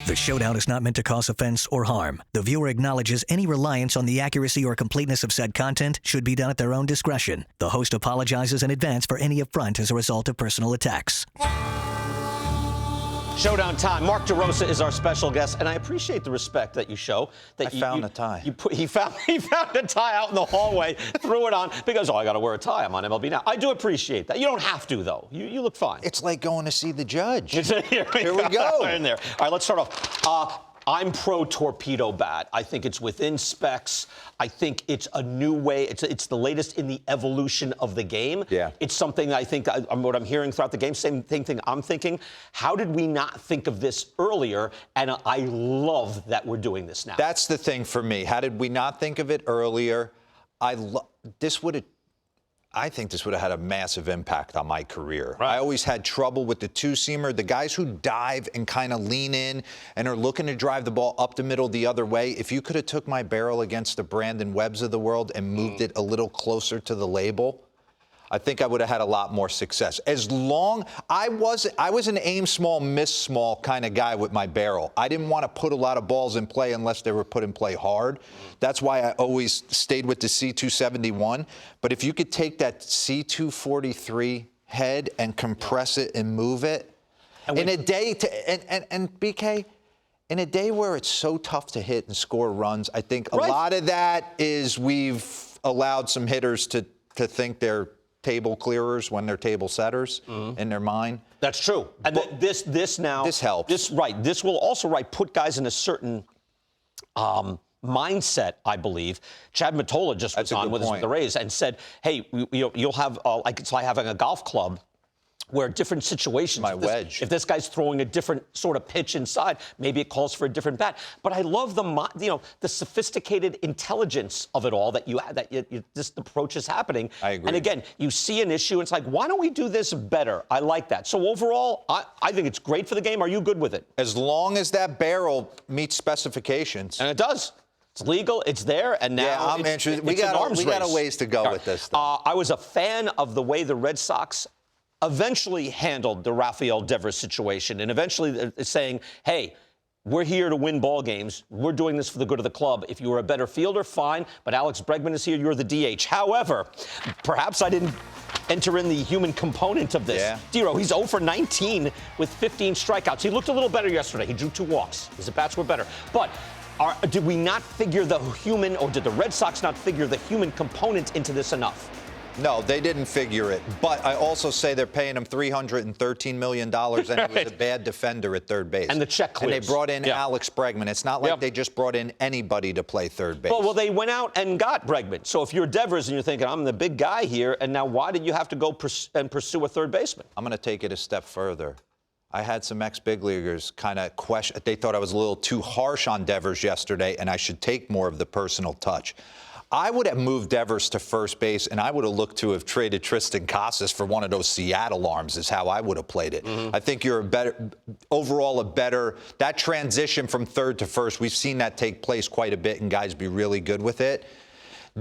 The Showdown is not meant to cause offense or harm. The viewer acknowledges any reliance on the accuracy or completeness of said content should be done at their own discretion. The host apologizes in advance for any affront as a result of personal attacks. Showdown time. Mark DeRosa is our special guest, and I appreciate the respect that you show. That I found a tie. He found a tie out in the hallway, threw it on because, I got to wear a tie. I'm on MLB Now. I do appreciate that. You don't have to, though. You look fine. It's like going to see the judge. Here we go. In there. All right, let's start off. I'm pro torpedo bat. I think it's within specs. I think it's a new way. It's the latest in the evolution of the game. Yeah. It's something I think what I'm hearing throughout the game. Same thing I'm thinking. How did we not think of this earlier? And I love that we're doing this now. That's the thing for me. How did we not think of it earlier? I think this would have had a massive impact on my career. Right. I always had trouble with the two-seamer. The guys who dive and kind of lean in and are looking to drive the ball up the middle the other way, if you could have took my barrel against the Brandon Webbs of the world and moved it a little closer to the label, I think I would have had a lot more success. As long I was an aim small, miss small kind of guy with my barrel. I didn't want to put a lot of balls in play unless they were put in play hard. That's why I always stayed with the C271. But if you could take that C243 head and compress it and move it, in a day and BK, in a day where it's so tough to hit and score runs, I think a lot of that is we've allowed some hitters to think they're table clearers when they're table setters in their mind. That's true. And this helps. This will also put guys in a certain mindset, I believe. Chad Mottola just was on with us with the Rays and said, hey, you'll have it's like having a golf club where different situations, if this guy's throwing a different sort of pitch inside, maybe it calls for a different bat. But I love the sophisticated intelligence of it all that this approach is happening. I agree. And again, you see an issue, and it's like, why don't we do this better? I like that. So overall, I think it's great for the game. Are you good with it? As long as that barrel meets specifications. And it does. It's legal. It's there. And now I'm interested. We got a ways to go with this. I was a fan of the way the Red Sox eventually handled the Rafael Devers situation, and eventually saying, hey, we're here to win ball games. We're doing this for the good of the club. If you were a better fielder, fine, but Alex Bregman is here. You're the DH. However, perhaps I didn't enter in the human component of this. Yeah. Dero, he's 0 for 19 with 15 strikeouts. He looked a little better yesterday. He drew 2 walks. His at-bats were better. But did we not figure the human, or did the Red Sox not figure the human component into this enough? No, they didn't figure it. But I also say they're paying him $313 million, and he was a bad defender at third base. And the check clears. And they brought in Alex Bregman. It's not like they just brought in anybody to play third base. Well, they went out and got Bregman. So if you're Devers and you're thinking, I'm the big guy here, and now why did you have to go and pursue a third baseman? I'm going to take it a step further. I had some ex-big leaguers kind of question. They thought I was a little too harsh on Devers yesterday, and I should take more of the personal touch. I would have moved Devers to first base, and I would have looked to have traded Tristan Casas for one of those Seattle arms is how I would have played it. I think you're that transition from third to first, we've seen that take place quite a bit and guys be really good with it.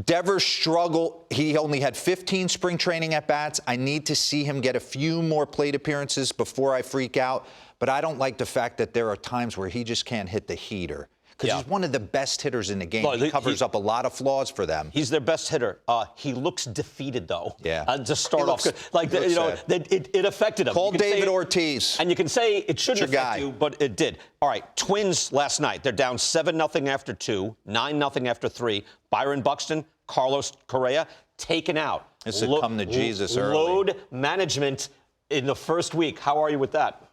Devers struggled. He only had 15 spring training at-bats. I need to see him get a few more plate appearances before I freak out. But I don't like the fact that there are times where he just can't hit the heater. Because he's one of the best hitters in the game. He covers up a lot of flaws for them. He's their best hitter. He looks defeated, though. Yeah. To start off, it affected him. Call David Ortiz. And you can say it shouldn't affect you, but it did. All right, Twins last night. They're down 7-0 after 2, 9-0 after 3. Byron Buxton, Carlos Correa taken out. This had come to Jesus early. Load management in the first week. How are you with that?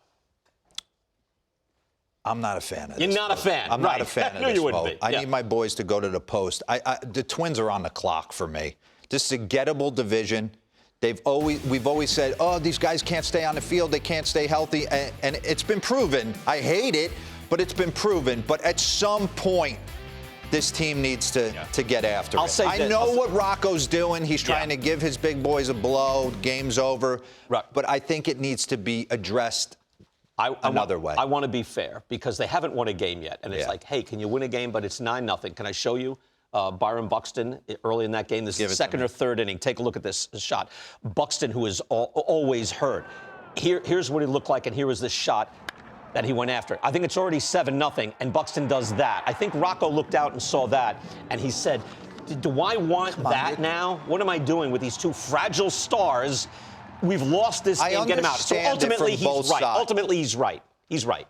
I'm not a fan of this. You're not a fan. I'm not a fan of this vote. I Yeah. need my boys to go to the post. The Twins are on the clock for me. This is a gettable division. We've always said, oh, these guys can't stay on the field. They can't stay healthy. And it's been proven. I hate it, but it's been proven. But at some point, this team needs to get after it. I know what Rocco's doing. He's trying to give his big boys a blow. Game's over. Right. But I think it needs to be addressed another way. I want to be fair because they haven't won a game yet. And it's like, hey, can you win a game? But it's 9-0. Can I show you Byron Buxton early in that game? This is the second or third inning. Take a look at this shot. Buxton, who is always hurt. Here's what he looked like, and here was this shot. that he went after. I think it's already 7-0, and Buxton does that. I think Rocco looked out and saw that, and he said, do I want that now? What am I doing with these two fragile stars? We've lost this game. Get him out. So ultimately, he's right. Ultimately, he's right. He's right.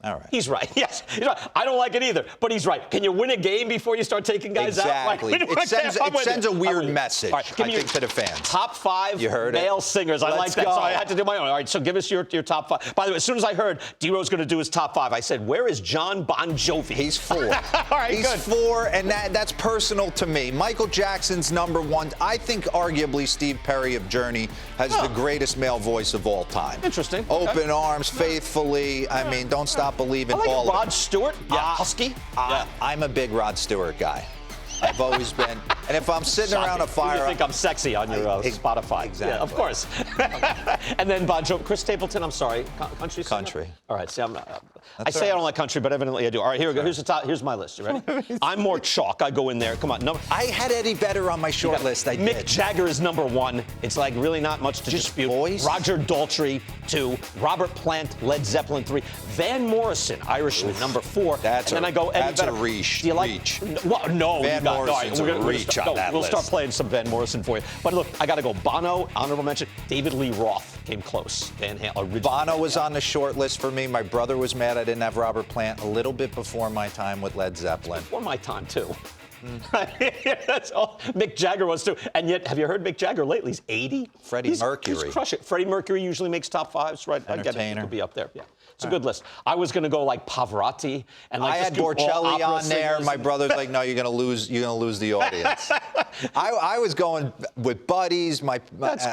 All right. He's right. Yes, he's right. I don't like it either, but he's right. Can you win a game before you start taking guys out? Exactly. It sends a weird message, I think, to the fans. Top 5 you heard male singers. I like that. So I had to do my own. All right, so give us your top 5. By the way, as soon as I heard D-Rose going to do his top 5, I said, where is John Bon Jovi? He's 4. All right, He's good. 4, and that's personal to me. Michael Jackson's number 1. I think arguably Steve Perry of Journey has the greatest male voice of all time. Interesting. Open arms, faithfully. I mean, don't stop believing. All Rod Stewart, husky. I'm a big Rod Stewart guy. I've always been. And if I'm sitting around a fire, you think I'm sexy on your Spotify. Exactly. Yeah, of course. And then Bon Jovi, Chris Stapleton. I'm sorry, country singer? Country. All right. See, I say I don't like country, but evidently I do. All right, here we go. Here's the top. Here's my list. You ready? I'm more chalk. I go in there. Come on. No. I had Eddie Vedder on my short list. I Mick did. Jagger is number 1. It's like really not much to dispute. Voice? Roger Daltrey 2. Robert Plant, Led Zeppelin 3. Van Morrison, Irishman, number 4. That's and then I go Eddie Vedder. a reach. Do you like? Reach. Well, no. Van Morrison's a reach on that We'll list. start playing some Van Morrison for you. But look, I got to go. Bono, honorable mention. David Lee Roth came close. Van Halen. Bono was on the short list for me. My brother was mad I didn't have Robert Plant a little bit before my time with Led Zeppelin. Before my time, too. That's all. Mick Jagger was, too. And yet, have you heard Mick Jagger lately? He's 80. Freddie Mercury. He's crushing it. Freddie Mercury usually makes top 5s, right? I get it. He'll be up there. Yeah. It's a good list. I was going to go like Pavarotti and like I had Borcelli on there. My brother's like, no, you're going to lose the audience. I was going with buddies, a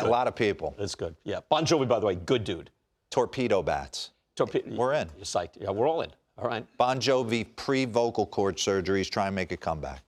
lot of people. That's good. Yeah. Bon Jovi, by the way, good dude. Torpedo bats. We're in. You're psyched. Yeah, we're all in. All right. Bon Jovi pre-vocal cord surgeries, try and make a comeback.